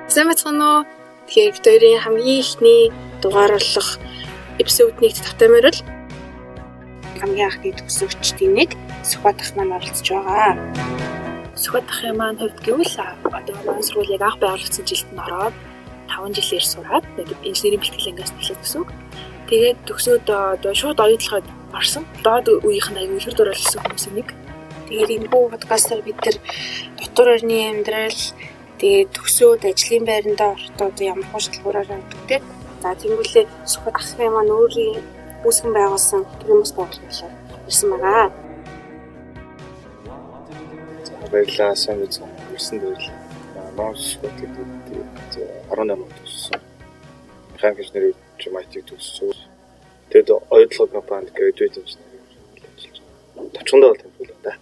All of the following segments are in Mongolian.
Сайн байцгаана уу? Тэгэхээр бид хоёрын хамгийн ихний дугаар болох эпизод 1-т тавтамаар л хамгийн анхны төгсөгчдийн нэг Сүхбат ах маань оролцож байгаа. Сүхбат ахын маань хувьд гэвэл одоо манай сургуулийг анх байгуулагдсан жилд нь ороод 5 жилээр сураад инженерийн бэлтгэл ангиас эхлэх гэсэн үг. Тэгээд төгсөөд одоо шууд оюутлахад орсон. Доод үеийнх нь аягүй илэр дурлалсан хүмүүсийн нэг. Тэгээд энэ бүх подкастаар бид нар дотор орны амьдрал тэгээд төгсөөд ажлын байрандаа орохдоо ямар хурцлуураар авдаг те. За тэгвэл Сүхбат ахын маань өөрийн үүсгэн байгуулсан Примус бодлоо ирсэн байгаа. Баярлалаа сайн үзсэн баярлалаа. Нөөс Сүхбат 18 он төгссөн. Механик инженерийн IT төгссөн. Тэгээд оюутлаг компанид graduate инженер ажиллаж байгаа. Товчхондоо бол тэмдэглэв да.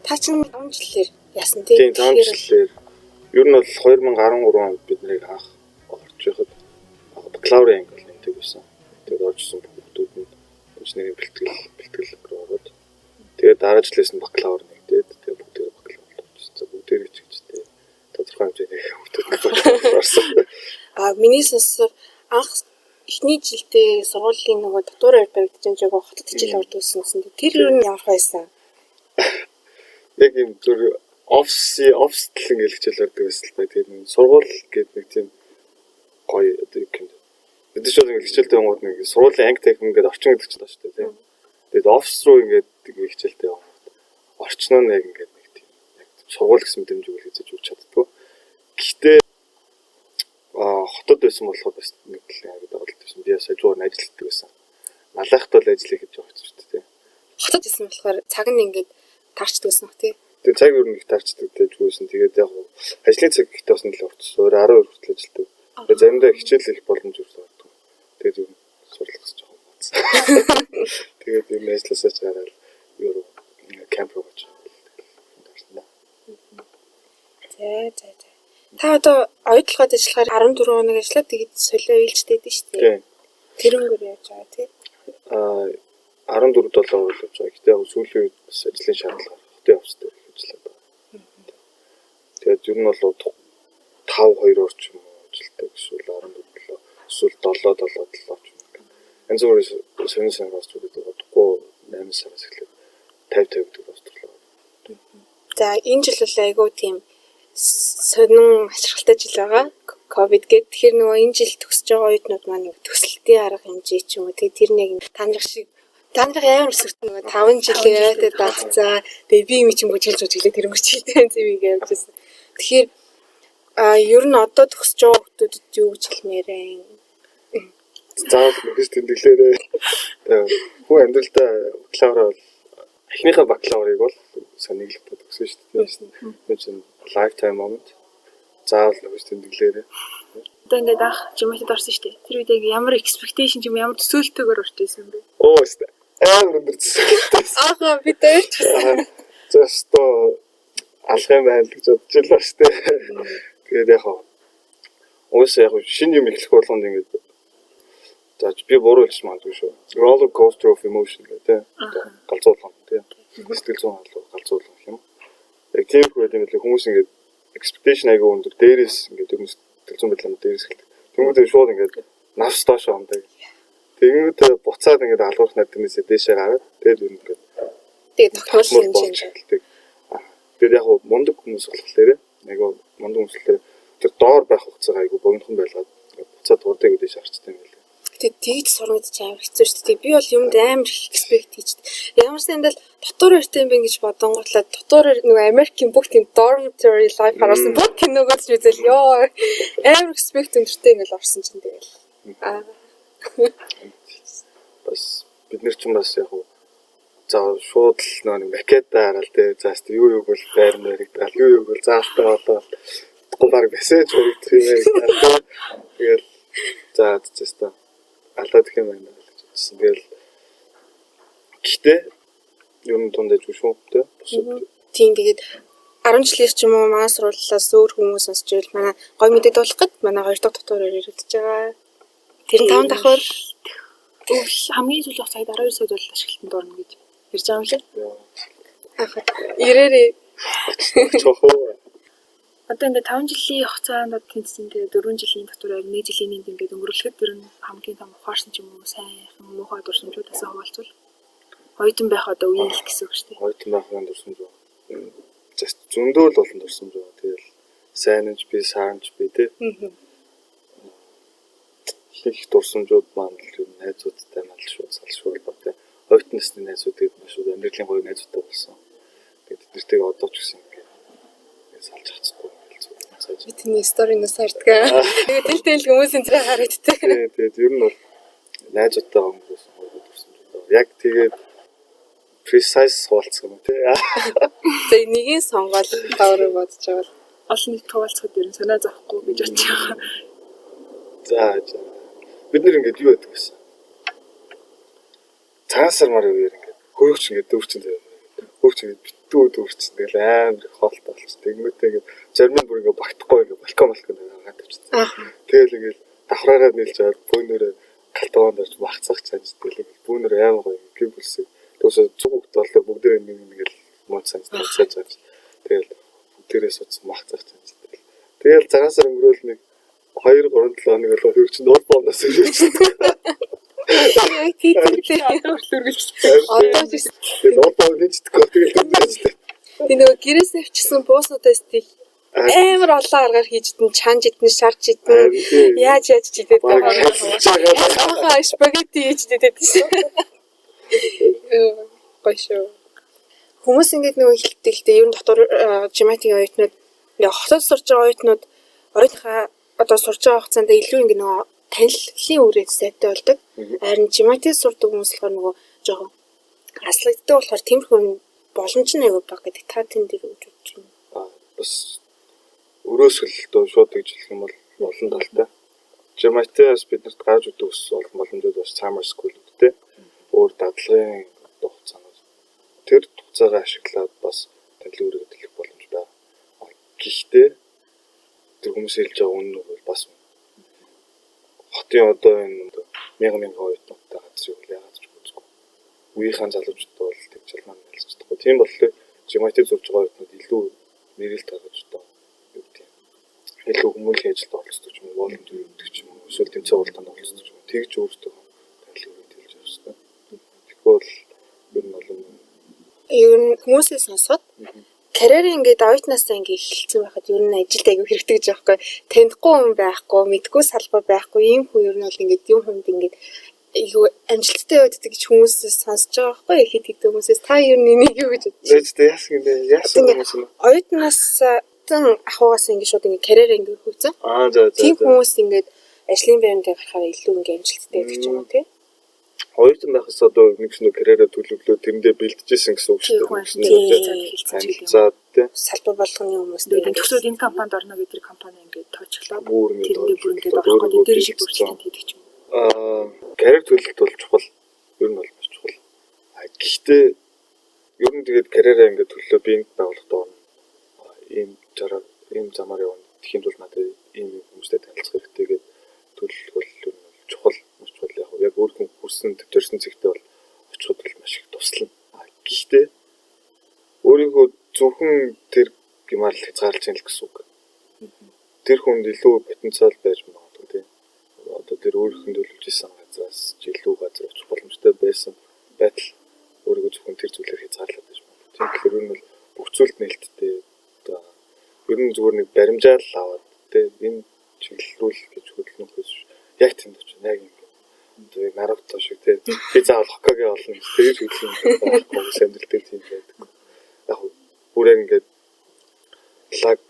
Та чинь 5 жилээр яасан тий? Тийм 5 жилээр ер нь бол 2013 онд бид нарыг анх орж байхад бакалаврын анги бол энтэй байсан. Тэгээд оржсэн хүмүүсүүд нь инженерийн бэлтгэл рүү ороод тэгээд дараа жилээс нь бакалавр нэгдээд тэгээд бүгдээ бакалавр болчихсон. Бүгдээ ч гэжтэй тодорхой хэмжээний хүмүүсүүд орсон. Миний сонсоор анх эхний жилдээ сургуулийн нөгөө татвар баригдаж байгаа хотод хичээл ордуулсан гэсэн. Тэр юу нь ямар байсан? Яг юм зүр офс ингээл хичээл ордог байсан л да. Тэгээд нэг сургууль гэдэг нэг тийм гоё одоо юм. Бид ч бол ингээл хичээлтэй яваад нэг сургуулийн анги техник ингээд орчин гэдэг ч байна шүү дээ тийм. Тэгээд офс руу ингээд хичээлтэй яваад орчноо нэг ингээд нэг тийм яг сургууль гэсэн мэдрэмж үйл хийж өгч чаддгүй. Гэхдээ хотод байсан болохоор бас нэг л яг дагуулт байсан. Би сажуугаар ажилладаг байсан. Малайхт бол ажиллах гэж явах шүү дээ тийм. Хотод байсан болохоор цаг нь ингээд таарчдаг гэсэн үг тийм. Тэгээ цаг өөр нэг таарчдаг гэж үүсэн. Тэгээд яг ажлын цаг ихтэй бас нэлээд уртсан. 12 хүртэл ажилладаг. Тэгээд заримдаа хичээл их боломж өгдөг. Тэгээд юу сурлах гэж жоохон бацсан. Тэгээд юм ажилласаач гараад юу камп руу гэж. За. Та одоо оюутлахад ажиллахаар 14 хоног ажиллаад тэгээд солио ээлжтэй дээ шүү дээ. Тэрнгөр яаж байгаа тийм. 14 7 хоног болж байгаа. Гэтэ яг сүүлийн үед бас ажлын шаардлага хотын явцтай ажиллаад байна. Тэгээд ер нь бол 5-2 орчим ажилтдаг эсвэл 14 эсвэл 7 ч юм. Янз бүрийн сонин гас зүйлүүд бодохгүй 8 сараас эхлээд 50 гэдэг бас төрлөө. За энэ жил бол айгүй тийм сонин ашиглалтай жил байгаа. Ковид гэдэг. Тэгэхээр нөгөө энэ жил төгсөж байгаа оюутнууд маань төсөлтийн арга хэмжээ ч юм уу. Тэгээд тэр нэг таньрах шиг таньрах амар өсөлт нөгөө 5 жилийн яриатай багцаа. Тэгээд би юм чинь бүжгэлж тэр мөчлөлтэй зэвийг явуулсан. Тэгэхээр ер нь одоо төгсөж байгаа хүмүүсд юу гэж хэлмээрээ. Заавал нэгс тэмдэглээрээ. Хүн амьдралдаа бакалавр бол эхнийхээ бакалаврыг бол сониглохтой төгсөн шүү дээ. Энэ чинь lifetime moment. Заавал нэгс тэмдэглээрээ. Одоо ингээд ах жимэтэд орсон шүү дээ. Тэр үед ямар expectation юм ямар төсөөлтөөр орж ирсэн бэ? Оо өстэй. Амар өндөрсөн. Ааха би дээрч. Зөстөө алах юм байна л гэж бодож байлаа шүү дээ. Тэгээд яг уусаа яг шинэ юм эхлэх болгонд ингээд за би буруу хэлж магадгүй шүү. Roller coaster of emotion гэдэг галзуулган тийм. Сэтгэл зүйн галзуулган юм. Яг тийм үед хүмүүс ингээд expectation айгаа өндөр дээрээс ингээд юм сэтгэл зүйн бодлоо дээрээс эхэлдэг. Тэнгүүдээ шууд ингээд навс доош амдаг. Тэгэнгүүтээ буцаад ингээд алуурах наднээсээ дээшээ гараад тэгээд юу ингээд тэгээд тогтмол юм шиг. Тэгээд яг мундаг хүмүүс болохоор айгаа мундаг хүмүүс болохоор тэр доор байх хугацаа айгаа богинохон байлгаад буцаад урдыг үдээс харцтай юм байна. Тэгээд сургад ч амар хэцүү шүү дээ. Би бол юмд амар expect хийчихэд. Ямар сандал дотор өртөө юм бэ гэж бодонготлаа дотор нөгөө Америкийн бүх тийм dormitory life харсан бүх киногоос ч үзэл ёо амар expect өндөртэй ингээл орсон чинь тэгэл. Бас бид нар ч юм бас яг за шууд л нэг макета хараад те заast юу бол байр нэрэгдэл юу бол заалтаа болоо гомбар мессеж өгдөг юм байна. Тэгэл за зэстэ алдаад их юм байна гэж хэлсэн. Тэгэл гэхдээ юу нь тундаж шүү те. Тийм тэгээд 10 жилээс ч юм уу манай сургуулиас өөр хүмүүс сонсч байвал манай гой мэдээд болох гэд манай 2 дахь дотор ирэлдэж байгаа. Тэр 5 давхар хамгийн сүүлийн цагт 12 сая доллар ашиглалтанд орно гэж ярьж байгаа юм шиг. Ирээрээ. Одоо ингээд 5 жилийн хугацаанд тэнцсэн тэгээ 4 жилийн дотор 1 жилийн нэг ингээд өнгөрүүлэхэд тэр нь хамгийн том ухаарсан ч юм уу сайхан муухай дурсамжуудаас хаваалцвал оюутан байх одоо үеийн л гэсэн үг шүү дээ. Оюутан байхын дурсамж байна. Just зөндөө л олон дурсамж байна. Тэгэл сайнч би саанч би тий. Их дурсамжууд маань л найзуудтай маань л шууд салшгүй ба тий. Оюутан насны найзуудыг маш шууд амьдралын гоё найзуудтай болсон. Тэгээд тэднэртэйг одоо ч гэсэн ингээд салж хацахгүй. Би тэний сториноос хардгаа. Тэгээд тэл хүмүүсийн зэрэг харагддаг. Тэгээд ер нь бол найзуудтай өнгөрсөн гоё дурсамжууд. Яг тэгээд precise хуваалцах юм тий. За нэгийг сонгоод таврыг бодож байгаа. Олон нийт хуваалцахад ер нь санаа зовхгүй гэж бодож байгаа. За. Бид нэр ингээд юу яддаг гэсэн. Цаасар мар үеэр ингээд хөрөгч ингээд дүүрчин заяа. Хөрөгч ингээд битүү дүүрчин тэгэл амар хоолтой болчих. Тэгмээтэй ингээд зарим нь бүр ингээд багтахгүй ингээд балкон гаад тавьчихсан. Тэгэл ингээд давхраараа нийлж аваад бүүнөрөө калтаонд орж махцах чанж тэгэл ингээд бүүнөр амар гоё гин бүлсэг. Тэгээс зүг хөлт болоо бүгдээ ингээд мод санаж тавьчихсан. Тэгэл бүгдээрээ суцсан махцах чанж тэгэл. Тэгэл цагаасаар өнгөрөөл нэг 2-3 7 хоног болоо хөрөгч нь уул боомноос ирсэн. Яг тиймэрхүү хөргөлж. Одоо ч тэгээд уул боом нэгтгэхгүй тэгэл тэмдэжтэй. тий нөгөө гэрээс авчихсан буусуудаас тий амар олон аргаар хийж идэн чанж идэн шарж идэн яаж ч идэт байгаа. Спагетти хийж идэт тийм. Башаа. Хүмүүс ингээд нөгөө хэлтэлтэй ер нь дотор жиматийн оюутнууд яг хотод сурж байгаа оюутнууд оюутнахаа одоо сурж байгаа хугацаанд илүү ингээд нөгөө танилын үрээд сайтай болдог. Харин жиматийн сурдаг хүмүүс болохоор нөгөө жоохон аслагддаг болохоор тиймэрхүү боломж нь аягүй баг гэдэг та тэн дээр үж бодож байна. Бас өрөөсгөл шууд гэж хэлэх юм бол олон талтай. Жиматиас биднэрт гарч өгдөг ус боломжууд бас summer school-үүдтэй. Өөр дадлагын хугацаанууд. Тэр хугацаагаа ашиглаад бас танилын үрээд хэлэх боломж байна. Гэхдээ тэр хүмүүс хэлж байгаа үнэн бол бас хотын одоо энэ мянган оюутнуудтай газрыг яагаад ч үзэхгүй. Үеийнхэн залуучууд бол тэг чалмаа хэлж чадахгүй. Тийм болохоор жиматик зурж байгаа оюутнууд илүү нэрэлт гаргаж одоо юу гэдэг юм. Илүү хүмүүнлэгийн ажилд оролцдог юм уу, волонтер гэдэг юм уу, эсвэл тэмцээн уралдаанд оролцдог юм. Тэгж өөртөө танилын үрээд хэлж явсан. Тэгвэл ер нь бол ер нь хүмүүсээ сонсоод карьер ингээд оюутнаасаа ингээд эхэлсэн байхад ер нь ажилд аягүй хэрэгтэй гэж байгаа байхгүй. Танихгүй хүн байхгүй, мэдгүй салбар байхгүй. Ийм хүн ер нь бол ингээд юм хүнд ингээд айгүй амжилттай явдаг гэж хүмүүсээс сонсож байгаа байхгүй. Ихэд гэдэг хүмүүсээс та ер нь энийг юу гэж бодож байна? Тэ яасан юм бэ? Яасан хүмүүс юм? Оюутнаас ахугаас ингээд шууд ингээд карьер ингээд хөгжсөн. За. Тийм хүмүүс ингээд ажлын байранд гарахаар илүү ингээд амжилттай байдаг ч юм уу тий. Оюутан байхаас одоо нэг шинэ карьераа төлөвлөө тэрэндээ бэлдэжсэн гэсэн үг шүү дээ. За тий. Салбар болгоны хүмүүстэй төгсөөд энэ компанид орно гэдэг компани ингээд тооцоглоо. Тэрэндээ бүр ингээд орох гэдэг дээр шиг бүрчлэлт хийдэг ч юм уу. Карьер төлөлт бол чухал. Ер нь бол маш чухал. Гэхдээ ер нь тэгээд карьераа ингээд төлөө биенд байгуулахад орно. Ийм замаар явна. Тэхийн тул надад ийм хүмүүстэй танилцах хэрэгтэй гэдэг төлөвлөх бол ер нь чухал. Маш чухал яг өөр хүн хүрсэн төвчөрсөн зэгтээ бол очиход бол маш их туслана. Гэхдээ өөрийнхөө зөвхөн тэр гэмаар л хязгаарлаж яах гэсэн үг. Тэр хүнд илүү потенциал байж магадгүй тийм. Одоо тэр өөрийнхөө төлөвлөж исэн газраас илүү газар очих боломжтой байсан байтал өөрийгөө зөвхөн тэр зүйлээр хязгаарлаад байж магадгүй. Тийм тэгэхээр ер нь бол бүх зүйлд нээлттэй одоо ер нь зүгээр нэг баримжаал аваад тийм энэ чиглэлрүүл гэж хөдөлнөхөөс яг тэнд очив яг юм. Тэгээ Наруто шиг тийм би заавал Хокаге олно гэж хэлсэн юм байна. Сэмдэлтэй тийм байдаг. Яг бүр ингээд лаг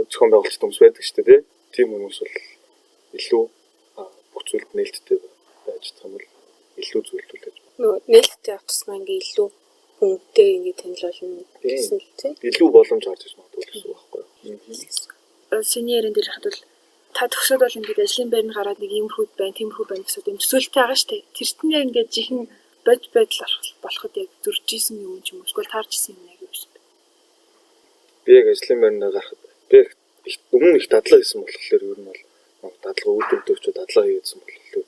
зохион байгуулалт хүмүүс байдаг шүү дээ. Тийм хүмүүс бол илүү бүх зүйлд нээлттэй байж чадах юм бол илүү зүйлдүүлж байна. Нөгөө нээлттэй явах тусмаа ингээд илүү хүнтэй ингээд танил болно гэсэн л тийм. Илүү боломж гарч иж магадгүй гэсэн үг байхгүй юу? Синьерэн дээр хадвал та төгсөөд бол ингээд ажлын байрны гараад нэг юм хүүд байна, тийм хүүд байна гэсэн юм төсөөлттэй байгаа шүү дээ. Тэртнээ ингээд жихэн бодол болоход яг зөрж исэн юм ч юм уу, эсвэл таарч исэн юм яг юу вэ? Би яг ажлын байрнаа гарахад би өмнө их дадлага хийсэн болохоор ер нь бол дадлага үүдэмдөвч дадлага хийсэн болохоор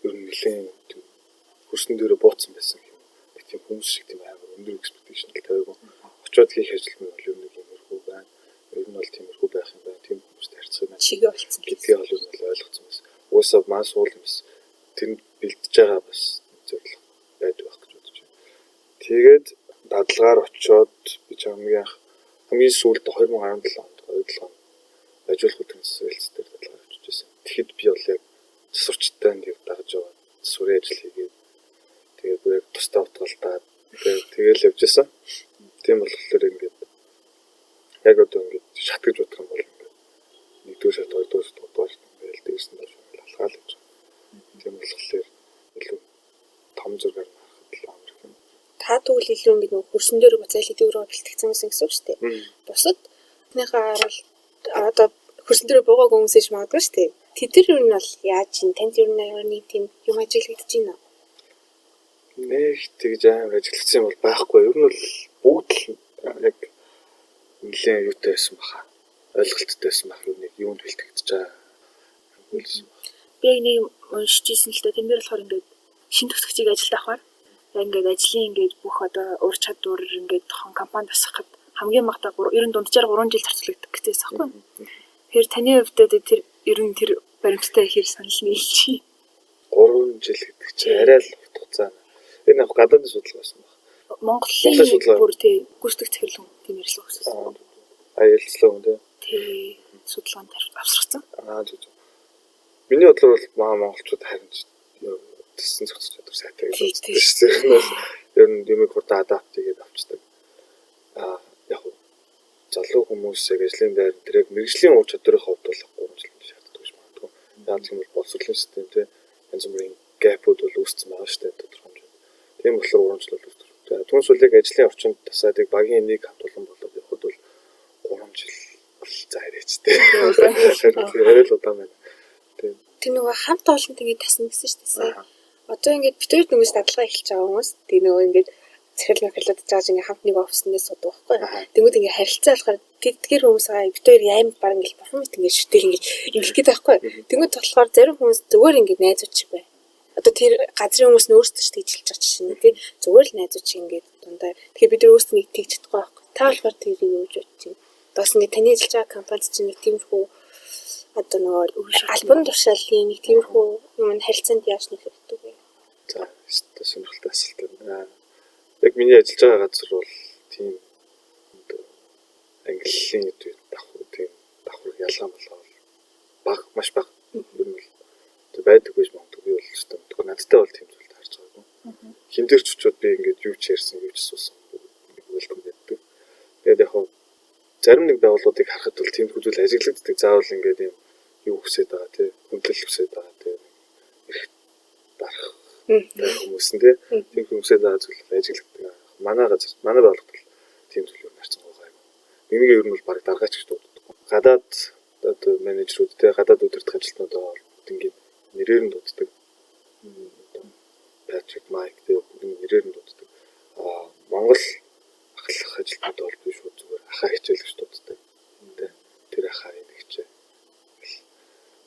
ер нь нэлээд хөрсөн дээрээ бууцсан байсан юм. Нэг тийм хүмүүс шиг тийм амар өндөр экспекташн тавиагүй. Очоод хийх ажил нь бол ер нь тиймэрхүү байна. Ер нь бол тиймэрхүү байх уусаа маа суул юмс тэнд бэлдэж байгаа бас зөвлөх байдаг байх гэж бодож байна. Тэгээд дадлагаар очиод би хамгийн сүүлд 2017 онд ойлгоо ажуулах тэмцээн хэлцээр дадлагаар очиж байсан. Тэгэхэд би бол яг сурчтай нэг дагаж яваад сүрэн ажил хийгээд тэгээд бүр яг тустай утгаалтаад тэгэл явж байсан. Тийм болохоор ингээд яг одоо ингээд шат гэж бодох юм бол ингээд нэгдүгээр шат, хоёрдугаар шат, гуравдугаар шат ингээд дээрсэн доош алхаал гэж. Тийм болохоор илүү том зургаар харахад л амар юм. Та тэгвэл илүү ингээд нэг хөрсөн дээр буцаал хэдийгээр бэлтгэсэн юмсан гэсэн үг шүү дээ. Бусад нөхөө харал одоо хөрсөн дээр буугааг хүмүүсэж магадгүй шүү дээ. Тэд нар юу нь бол яаж ин танд юу нэг тийм юм ажиглагдаж байна уу? Нэг тэгж амар ажиглагдсан юм бол байхгүй. Ер нь бол бүгд л яг нэлээд юутай байсан баха. Ойлголттой байсан бах нэг юунд бэлтгэж байгаа. Би нэг уншижсэн л дээ. Тэн дээр болохоор ингээд шин төгсгчийг ажилд авахаар ингээд ажлын ингээд бүх одоо ур чадвар ингээд хон компанид тасахад хамгийн багтаа ер нь дунджаар 3 жил зарцуулагддаг гэсэн юм байна. Тэгэхээр таны хувьд тэр ер нь тэр баримттай ихэр санал нийлчихий. 3 жил гэдэг чинь арай л хугацаа. Энэ яг гадаадын судалгаа байсан баг. Монголын бүр тий гүйцэтгэх захирлын тийм ярьсан гэсэн. Аялцлаа юм тий судалгаанд авсрагцсан. Зүг. Миний бодлоор бол монголчууд харин тэссэн зохицож чадвар сайтай гэж боддог. Ер нь дэмэг хурдан адапт хийгээд авчдаг. Яг залуу хүмүүс яг ажлын байр тэрэг мэрэгжлийн ур чадварын хувьд бол 3 жил шаарддаг гэж магадгүй. Яаж юм бол боловсролын системтэй янз бүрийн гэпүүд бол үүссэн байгаа шүү дээ тодорхой хэмжээнд. Тийм болохоор 3 жил бол үүсдэг. Түүнээс үл яг ажлын орчинд тасаад яг багийн нэг хамтулан болоод явхад бол 3 жил за ирээчтэй. Арай л удаан байна. Тэр нөгөө хамт олонт ингэ тасна гэсэн шүү дээ. Одоо ингээд битүүр хүмүүс дадлагаа эхэлж байгаа хүмүүс тэр нөгөө ингээд захирал махлаад жааж ингээ хамт нэг офиснээс суудаг байхгүй. Тэнгүүд ингээ харилцаа болохоор тэдгээр хүмүүсээ битүүр аймаг баг ингээл бурхан мэт ингээ шүтээ ингээ ингэх гээд байхгүй. Тэнгүүд болохоор зарим хүмүүс зүгээр ингээ найзууд шиг бай. Одоо тэр газрын хүмүүс нь өөрсдөө ч тэгж хэлж байгаа чинь тий зүгээр л найзууд шиг ингээ дундаа. Тэгэхээр бид өөрсдөө нэг тэгж чадахгүй байхгүй. Та болохоор тэрийг юу гэж бодож байна? Дос ингээ таны ажиллаж байгаа компанид чинь нэг тиймэрхүү одоо нөгөө альбом туршаалын нэг тиймэрхүү юм харилцаанд яаж нэгддэг вэ? За сонирхолтой асуулт байна. Яг миний ажиллаж байгаа газар бол тийм ангиллын үе давхар ялгаан бол маш бага ер нь л байдаг гэж магадгүй би бол ч юм надтай бол тийм зүйл харж байгаагүй. Хин дээр ч очиод би ингээд юу ч ярьсан юу ч асуусан welcome гэдэг. Тэгээд яг зарим нэг байгууллагуудыг харахад бол тийм зүйл ажиглагддаг. Заавал ингээд юм юу хүсэж байгаа тий хөндлөл хүсэж байгаа тий их дарах хүмүүс нь тийм хүмүүсээ заа зүйл ажиглагддаг. Манай байгууллагад бол тийм зүйл юу нарцсан байгаа юм. Нэг ер нь бол баг даргаач гэж дууддаг. Гадаад одоо менежерүүд тий гадаад удирдах ажилтнуудаа бол ингээд нэрээр нь дууддаг. Patrick Mike тий нэрээр нь дууддаг. Монгол ахлах ажилтнууд бол би шууд зүгээр ахаа хичээл гэж дууддаг. Тэр ахаа энэ хичээл.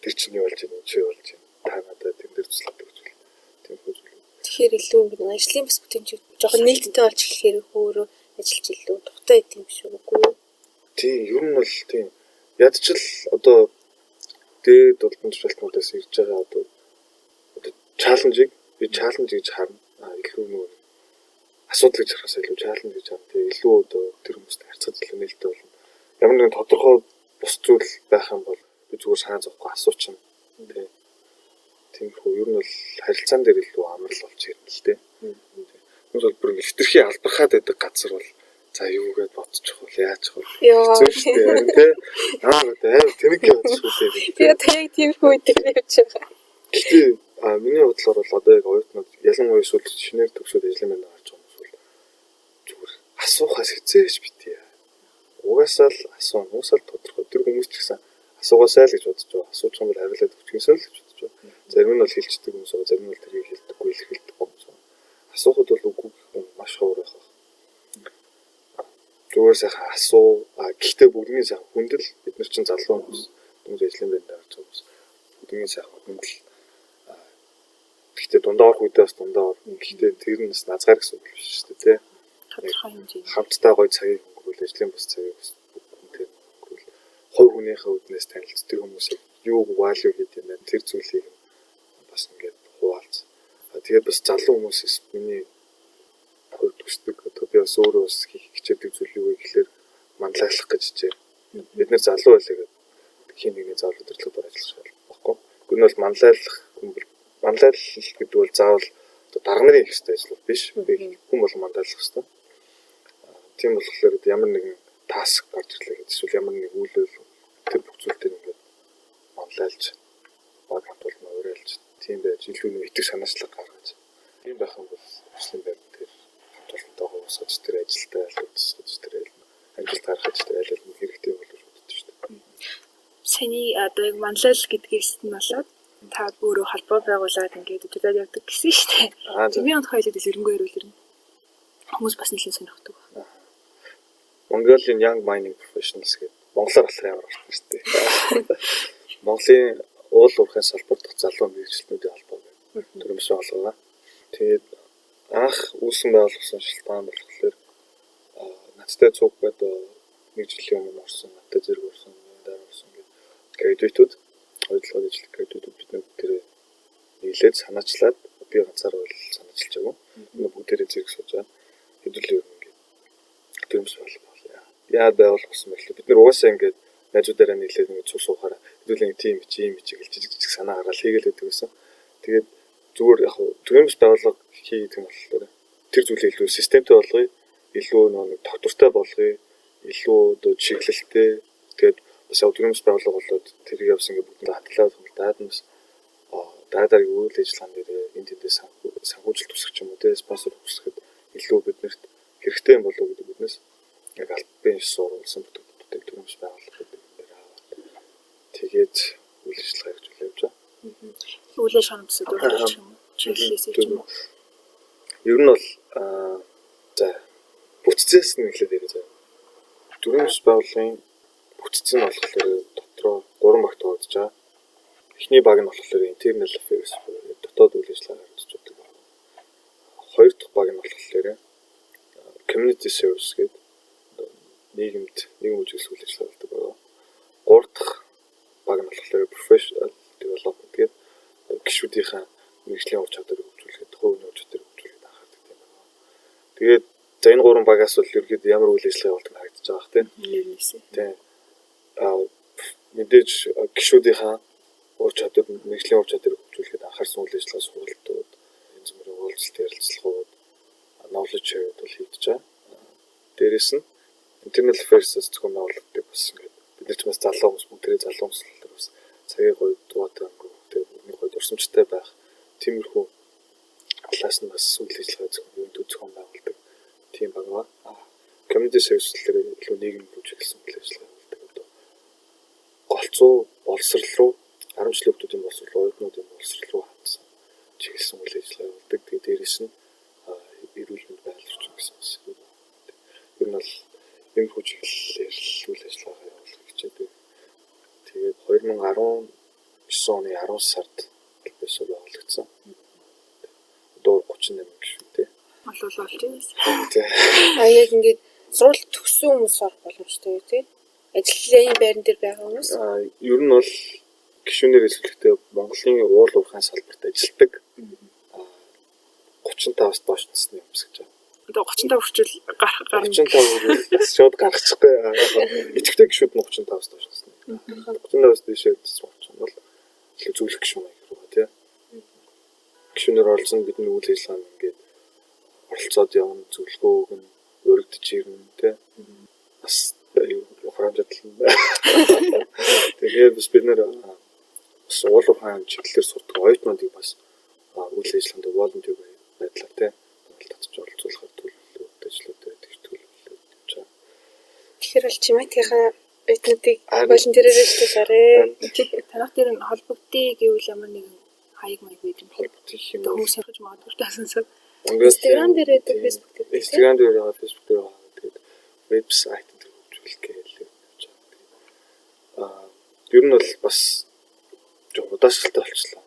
Тэр чинь юу болж байна, чи юу болж байна. Та надад тэр дээр туслаадаг гэж байна. Тийм хөө зүйл. Тэгэхээр илүү ингэ ажлын бас бүтэмж жоохон нээлттэй болж эхлэхээр өөрөө ажиллаж илүү тухтай идэв юм шиг үгүй юу? Тийм, ер нь бол тийм. Ядчил одоо дээд долбомж шалтгаанаас ирж байгаа одоо чаленжийг би чаленж гэж харна. Илүү нөгөө асуудал гэж харахаас илүү чаленж гэж харна. Тэгээ илүү одоо тэр хүмүүстэй харьцаад илүү нээлттэй болно. Ямар нэгэн тодорхой бус зүйл байх юм бол би зүгээр санаа зовхгүй асуучихна. Тиймэрхүү ер нь бол харилцаан дээр илүү амрал болж ирнэ л дээ. Хүмүүс бол бүр хитрхи албархаад байдаг газар бол за юу гэж бодчих вэ? Яаж вэ? Зөв шүү дээ. Тэ тэнэг бодчих үү. Тэгээ тиймэрхүү үедээ явж байгаа. Гэхдээ миний бодлоор бол одоо яг оюутнууд ялангуяа эсвэл шинээр төгсөөд ажлын манд гарч байгаа хүмүүс бол зүгээр асуухаас хэзээч битээ. Угаасаа л асуун, уусаал тодорхой тэр хүмүүс ч гэсэн асуугаасай л гэж бодож байгаа. Асууж байгаа бол хариулаад өгчихсэй л гэж бодож байгаа. Зарим нь бол хэлцдэг хүмүүс байгаа, зарим нь бол тэрийг хэлдэггүй, илэрхийлдэггүй хүмүүс байгаа. Асуухад бол үгүй гэх юм маш ховор байх. Зүгээр сайхан асуу. Гэхдээ бүгдний сайхан хүндэл бид нар чинь залуу хүмүүс, хүмүүс ажлын байранд гарч байгаа хүмүүс. Бүгдний сайхан хүндэл. Гэхдээ дундаа орох үедээ бас дундаа орно. Гэхдээ тэр нь бас назгаар гэсэн үг биш шүү дээ, тий. Тодорхой хэмжээнд. Хамтдаа гоё цагийг өнгөрүүл, ажлын бус цагийг бас өнгөрүүл. Хувь хүнийхээ үднээс танилцдаг хүмүүсийг юу value гэдэг юм бэ? Тэр зүйлийг бас ингээд хуваалц. Тэгээд бас залуу хүмүүсээс миний хувьд хүсдэг одоо би бас өөрөө бас хийх хичээдэг зүйл юу вэ гэхээр манлайлах гэж хичээ. Бид нэр залуу байлаа гэдэг хин нэгний заавал өдөрлөөр ажиллах шаардлага баггүй. Гүн бол манлайлах гэдэг бол заавал одоо дарга нарын хийх ёстой ажил биш. Би хүн бол манлайлах ёстой. Тийм болохоор ямар нэгэн таск гарч ирлээ гэдэг эсвэл ямар нэг үйлдэл тэр бүх зүйлээр ингээд манлайлж баг хамтуулна уриалж тийм байж илүү нэг итгэх санаачлага гаргаж тийм байх юм бол өслийн байр тэр хамтуулалтайгаа уусгаж тэр ажилдаа айлтгаж тэр амжилт гаргаж тэр айл нь хэрэгтэй болов гэж боддог шүү дээ. Саний одоо яг манлайл гэдгээс нь болоод та өөрөө холбоо байгуулад ингээд өдөрлөөр явдаг гэсэн шүү дээ. Тэрний онцгой хэлээд эренгүй хэрүүл хүмүүс бас нэлийн сонирхдаг. Mongolian Young Mining Professionals гэдэг монголоор болохоор ямар гарч байна шүү дээ. Монголын уул уурхайн салбар дахь залуу мэргэжилтнүүдийн холбоо гэдэг төрөмс болгоо. Тэгээд анх үүсгэн байгуулсан шалтгаан болохоор надтай цуг гэдэг нэг жилийн өмнө орсон, надтай зэрэг орсон, дараа орсон гэдэг градуэйтууд ойлгоод ижил градуэйтууд бид нэг тэр нийлээд санаачлаад би ганцаар бол санаачилж байгаа. Бүгдээрээ зэрэг сууж байгаа. Хэдүүлээ ингээд төрөмс болгоо. Яа байгуулсан байх вэ? Бид нар угаасаа ингээд найзуудаараа нийлээд ингээд суухаараа хэдүүлээ тийм гэж жижиг санаа гаргаад хийгээл өгдөг гэсэн. Тэгээд зүгээр яг төрөмс байгууллага хийх юм болохоор тэр зүйлээ илүү системтэй болгоё, илүү нэг тогтвортой болгоё, илүү одоо чиглэлтэй. Тэгээд бас төрөмс байгууллага болоод тэр явсан ингээд бүгд хатгалаад хэмдээд бас дараагийн үйл ажиллагааны дээр энэ тэндээс санхүүжилт тусах юм уу те спонсор хүсэхэд илүү биднэрт хэрэгтэй юм болов уу гэдэг биднээс яг албан ёс сурвалжсан бүтээгдэхүүнтэй төрөмс байгуулах гэдэг юм дээр аваад тэгээд үйл ажиллагаа хийж явж байгаа. Үлээ шанамсад урьдчилж юм уу? Чиглэлээс ч юм уу? Ер нь бол за бүтцээс нь эхлээд яриа заяа. Төрөмс байгууллагын бүтц нь болохоор дотроо 3 багт хуваагдаж байгаа. Эхний баг нь болохоор internal affairs дотоод үйл ажиллагаа хийж байгаа. Хоёр дахь баг нь болохоор community service гэдэг нийгэмд нийгэм үйлчлэл үйл ажиллагаа болдог байгаа. Гурав дахь баг нь болохоор professional development гэдэг гишүүдийнхээ мэргэжлийн ур чадварыг хөгжүүлэхэд, хувийн ур чадварыг хөгжүүлэхэд анхаардаг юм байна. Тэгээд за энэ гурван багаас бол ерөөд ямар үйл ажиллагаа болдог харагдаж байгаа хэрэг тийм. Мэдээж гишүүдийнхээ ур чадвар, мэргэжлийн ур чадварыг хөгжүүлэхэд анхаарсан үйл ажиллагаа сургалтууд, янз бүрийн уулзалт ярилцлагууд, knowledge share-ууд бол хийгдэж байгаа. Дээрээс нь internal affairs-аас зөвхөн байгуулагддаг бас ингээд бид нар ч бас залуу хүмүүс бүгдээ залуу хүмүүс л бас цагийн гоё дуутай өнгө нэг гоё дурсамжтай байх тиймэрхүү талаас нь бас үйл ажиллагаа зөвхөн байгуулдаг тийм байгаа. Community service гэхээр илүү нийгэм хөгжүүлсэн үйл ажиллагаа болдог. Голцоо боловсрол руу харамчлал хүмүүсийн боловсрол, оюутнуудын боловсрол руу хандсан чиглэсэн үйл ажиллагаа болдог. Тэгээд дээрээс нь эрүүл мэнд байдлаарч гэсэн юм. Ер нь бол юм хүчлэлээр үйл ажиллагаа явуулах хичээдэг. Тэгээд 2019 оны 10 сард гэлбээс байгуулагдсан. Одоо 38 гишүүн тий. Олол болж байна. Тий. Яг ингээд суралт төгссөн хүмүүс орох боломжтой тий. Ажлын байран дээр байгаа хүмүүс. Ер нь бол гишүүнээр хэлэхдээ Монголын уул уурхайн салбарт ажилладаг 35-аас доош насны хүмүүс гэж байна. Одоо 35 хүртэл гарах 35 шууд гаргачихгүй. Итгэдэг гişүүд нь 35-аас доош насны. 35-аас дээшээ болсон бол илүү зөвлөх гişүүн маяг руу тий. Гişүүнээр оролцсон бидний үйл ажиллагаа ингээд оролцоод явна, зөвлөгөө өгнө, өргөдөж ирнэ тий. Бас ухаанжадлаа. Тэгээд бас бид нэр бас уул уурхайн чиглэлээр сурдаг оюутнуудыг бас үйл ажиллагаанд волонтер байдлаар тий татж оролцуулахаар төлөвлөлт ажлууд байдаг төлөвлөлт хийж байгаа. Тэгэхээр бол чимэтийн оюутнуудыг волонтерээр ажиллаарай. Танах дээр нь холбогдъё гэвэл ямар нэгэн хаяг маяг байд юм холбогдох юм хүмүүс харж магадгүй таасансаа. Instagram дээр байдаг, Facebook дээр. Instagram дээр байгаа, Facebook дээр байгаа. Тэгээд вебсайт дээр хөгжүүлэх гээл явж байгаа. Ер нь бол бас жоо удаашралтай болчихлоо.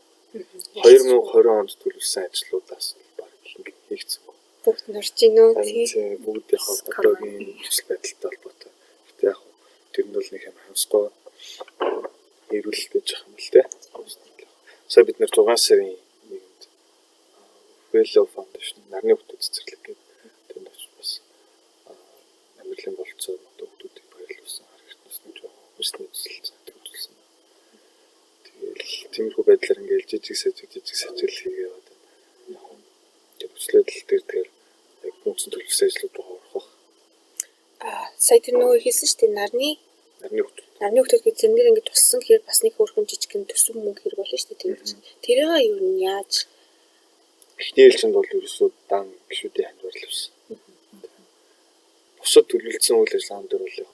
2020 онд төлөвлөсөн ажлуудаас баг хийгдсэн. Бүгд норж гинөө тийм бүгдийн холбоогийн нөхцөл байдалтай холбоотой. Гэтэ яг тэр нь бол нэг юм хамсгүй эрүүлэлтэй жах юм л те. сая бид нэр 6 сарын 1-нд Fellow Foundation нарны хүүхдүүд цэцэрлэг гэдэг тэнд очиж бас амьдралын болцоо хүүхдүүдийг баярлуулсан харагдсан нь жоохон хүсний төсөл төгсөлсөн. Тэгэл тиймэрхүү байдлаар ингээл жижиг сажил хийгээ яваад байна. Яг төслөдөл дээр тэгэхээр яг гүнзэн төлөвлөсөн ажлууд руу орох бах. Сая тэр нөгөө хэлсэн шүү дээ нарны хүүхдүүд гэж зэмнэр ингэ туссан гэхээр бас нэг хөөрхөн жижигхэн төсөв мөнгө хэрэг болно шүү дээ тийм үү. Тэрийг юу нь яаж эхний ээлжинд бол ерөөсөө дан гişүүдийн хандвар л байсан. Бусад төлөвлөсөн үйл ажиллагаанд бол яг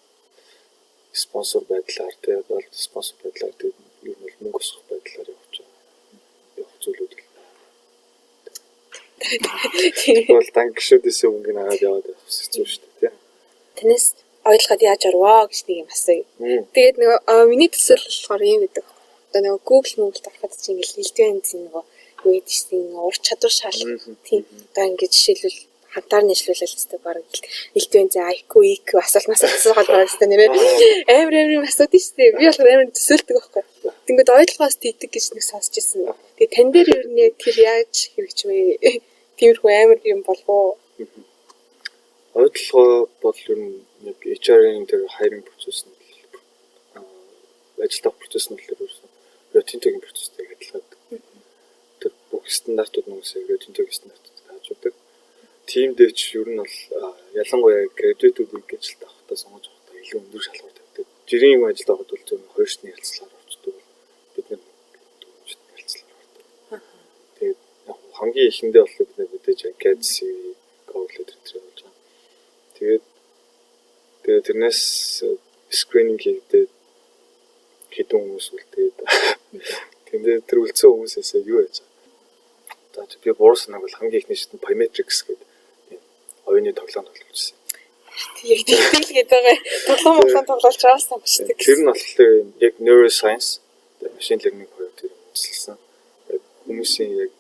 спонсор байдлаар тэгээд спонсор байдлаар тэгээд юу нь мөнгө өсгөх байдлаар явж байгаа. Явах зүйлүүд л. Тэгээд бол дан гişүүдээс мөнгө аваад яваад байх хэцүү шүү дээ тийм. Танаас ойлгоход яаж орвоо гэж нэг юм асууя. Тэгээд нөгөө миний төсөл болохоор юм гэдэг. Одоо нөгөө Google тарахад чинь ингээл нэлээд зин нөгөө юу гэдэг чинь ур чадвар шаардлагатай тийм. Одоо ингээд жишээлбэл хантаар нэжлүүлэл хэвээр баг нэлээд зин IQ асуултнаас асуугаад байгаа хэвээр нэрээ амар асуудаг шүү дээ. Би болохоор амар төсөөлдөг байхгүй. Ингээд ойлгохоос тийдэг гэж нэг сонсч ирсэн. Тэгээд тань дээр юу нэ тэр яаж хэрэгч вэ? Тиймэрхүү амар юм болов уу? Ойлгоо бол ер нь яг HR-ийн тэр хайрын процесс нь ажилтгах процесс нь л ерөөсөн рутинтгийн процесстэй адилхан. Тэр бүх стандартууд нүгсээ рутинтгийн стандартууд хааждаг. Тим дээр ч ер нь бол ялангуяа градуэйтуудыг ажилд авахдаа сонгож авахдаа илүү өндөр шалгуур тавьдаг. Жирийн юм ажилд авахд бол зөв хоёрсны ялцлаар авчдаг. Бид нар ялцлаар авдаг. Тэгээд хамгийн ихэндээ бол бид нар мэдээж GATS Google дээр болж байгаа. Тэгээд тэрнээс скрининг хийдэг хэдэн хүмүүс үлдээд тэндээ тэр үлдсэн хүмүүсээс юу яаж байгаа. За би буруу санааг бол хамгийн ихний шатнд Pymetrics гэдэг оюуны тоглоом тоглуулсан. Яг тэгтэлгээд байгаа. Тоглоом тоглуулж авсан шүү дээ. Тэр нь болохоор яг neuroscience, machine learning хоёрыг тэр үндэслэсэн. Яг хүмүүсийн яг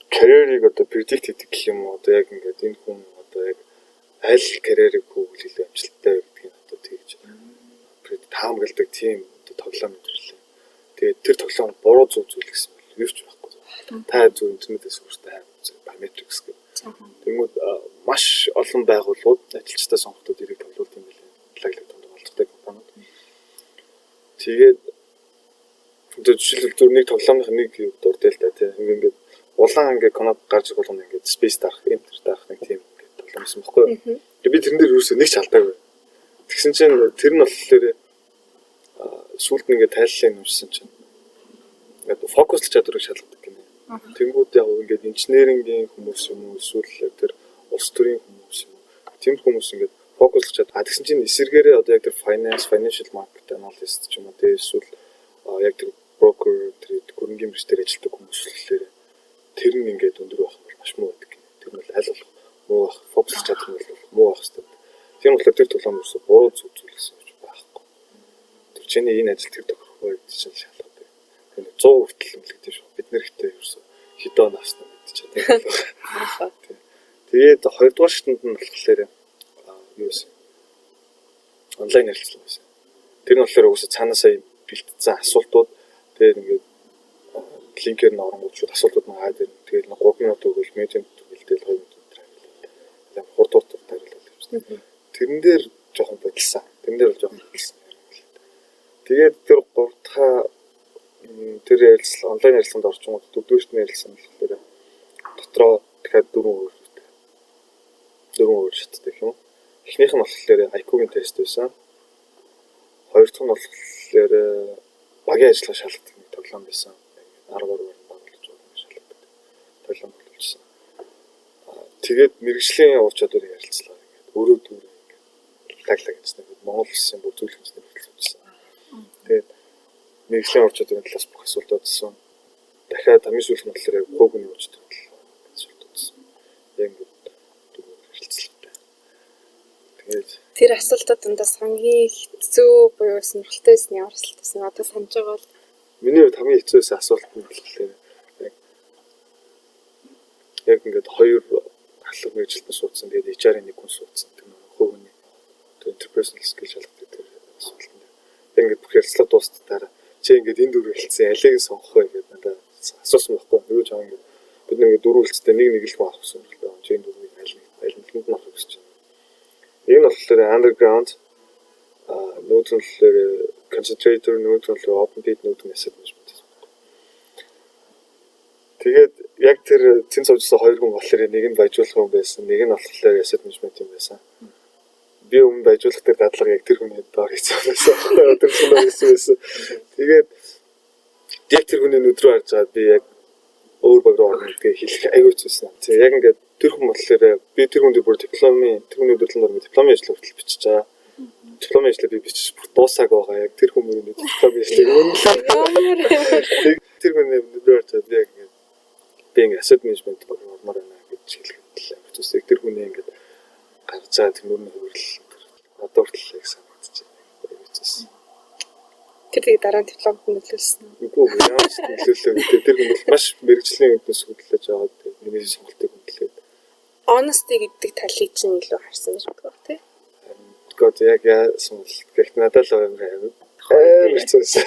карьерийг одоо predict хийдэг гэх юм уу одоо яг ингээд энэ хүн одоо яг аль карьерийг хөгжүүлэх амжилттай гэдгийг одоо тэгж таамагладаг тийм одоо тоглоом мэдрэлээ. Тэгээд тэр тоглоом буруу зүйл гэсэн бол юу ч байхгүй. Та зөв интернетээс өөртөө Pymetrics гэх. Тэгмүүд маш олон байгууллагууд ажилчдаа сонгохдод ирэх тоглолт юм билээ. Лаглаг тонд болцдог компаниуд. Тэгээд жишээлбэл зөв нэг тоглоомын нэг юу дуртай л да тийм ингээд улаан ингээд конод гарч ирэх болгоно ингээд space дарах, enter дарах нэг тийм ингээд тоглоом байсан байхгүй юу? Тэгээд би тэрэн дээр юусэн нэг ч алдаагүй. Тэгсэн чинь тэр нь болохоор сүүлд нь ингээд тайллын юмсан чинь ингээд фокус чадварыг шалгадаг гинэ. Тэнгүүд яг ингээд инженерингийн хүмүүс юм уу эсвэл тэр улс төрийн хүмүүс юм уу тийм хүмүүс ингээд фокус чадвар. Тэгсэн чинь эсэргээрээ одоо яг тэр financial market analyst ч юм уу тэр эсвэл яг тэр broker тэр хөрөнгөний биржээр ажилладаг хүмүүс болохоор тэр нь ингээд өндөр байх нь маш муу байдаг. Тэр нь аль болох муу байх, фокус чадвар нь бол муу байх хэрэгтэй. Тийм болохоор тэр тоглоом ерөөсө буруу зүйлсэн гэж байхгүй. Тэр чиний энэ ажил тэр тохирох үед чинь шалгадаг. Энэ 100% төлөвлөгдсөн шүү. Бид нэр ихтэй ерөөсө хэдэн он авснаа мэдчихэв. Тэгээд хоёрдугаар шатнд нь болохоор юу вэ? Онлайн ярилцлага байсан. Тэр нь болохоор угсаа цаанаасаа бэлтгэсэн асуултууд тэгээд ингээд линкээр нь оронгууд шууд асуултууд нь хаад ирнэ. Тэгээд 3 минут өгвөл медиум бэлдээл 2 минут хариулаад. Яг хурдуурт хариулаад явчихсан. Тэрэн дээр жоохон бодлоо. Тэрэн дээр бол жоохон бодлоо. Тэгээд тэр 3 дахь тэр ярилцлага онлайн ярилцлаганд орчингууд дөрөвдүгээрт нь ярилцсан болохоор дотроо дахиад 4 шаттай гэх юм. Эхнийх нь болохоор IQ-гийн тест байсан. Хоёр дахь нь болохоор багийн ажиллагаа шалгадаг нэг тоглоом байсан. 10 гаруй баглаж байгаа шалгадаг. Тоглоом болчихсон. Тэгээд мэрэгжлийн ур чадварыг ярилцлаа. Өөрөө дүүрээ ингээд таглаа гэсэн. Монгол улсын бүх зүйл хэмжээний хөтөлбөрсөн. Тэгээд мэрэгжлийн ур чадварын талаас бүх асуултууд өгсөн. Дахиад хамгийн сүүлд нь болохоор хуугийн ур чадварын талаас асуулт өгсөн. Яг ингээд ярилцлагатай. Тэгээд тэр асуултууд дундаас хамгийн хэцүү буюу сонирхолтой байсан ямар асуулт байсан одоо санаж байгаа бол миний хувьд хамгийн хэцүүсэн асуулт нь болохоор яг ингээд хоёр ахлах мэргэжилтэн суудсан. Тэгээд HR-ийн нэг хүн суудсан. Тэр хуугийн interpersonal skill шалгадаг тэр асуулт нь. Яг ингээд бүх ярилцлага дуустал дараа чи ингээд энэ дөрөв хэлсэн алийг сонгох вэ гэдэг надад асуусан байхгүй. Нөгөө жаа ингээд бид нэг дөрөв хэлцтэй нэг л авах гэсэн юм л да. Чи энэ дөрөвийг аль нь авах гэж байна. Энэ нь болохоор underground нүүд нь болохоор concentrator нүүд нь болохоор open pit нүүд нь asset management. Тэгээд яг тэр цэн сувжсан хоёр хүн болохоор нэг нь баяжуулах юм байсан, нэг нь болохоор asset management юм байсан. Би өмнө баяжуулах дээр дадлага яг тэр хүний доор хийсэн байсан. Тэр шинэ байсан. Тэгээд яг тэр хүний нүд рүү харж байгаа би яг өөр баг руу орно гэдгийг хэлэх аюул зүйлсэн. Тэгээ яг ингээд тэр хүн болохоор би тэр хүн дээр бүр дипломын тэр хүний өдөрлөнд дипломын ажил хүртэл бичиж байгаа. Дипломын ажлыг би бичиж бүр дуусааг байгаа. Яг тэр хүмүүний дипломын ажлыг үнэлээ. Тэр хүний нүдээр харж би яг ингээд би ингээд asset management баг ормоор байна гэж хэлэхэд хэвчээ тэр хүний ингээд гарч байгаа тэр нүрийн хөврөл одоо хүртэл яг санагдчихэв. Тэр дараа нь дипломд нөлөөлсөн. Үгүй ямар ч нөлөөлөө. Тэр хүн маш мэрэгжлийн үднэс хөдлөж байгаа гэдэг миний сонголтыг хүндлээд. Honesty гэдэг талыг чинь илүү харсан гэж боддог тий. Гэхдээ яг яасан бол гэхдээ надад л юм хэцүүсэн.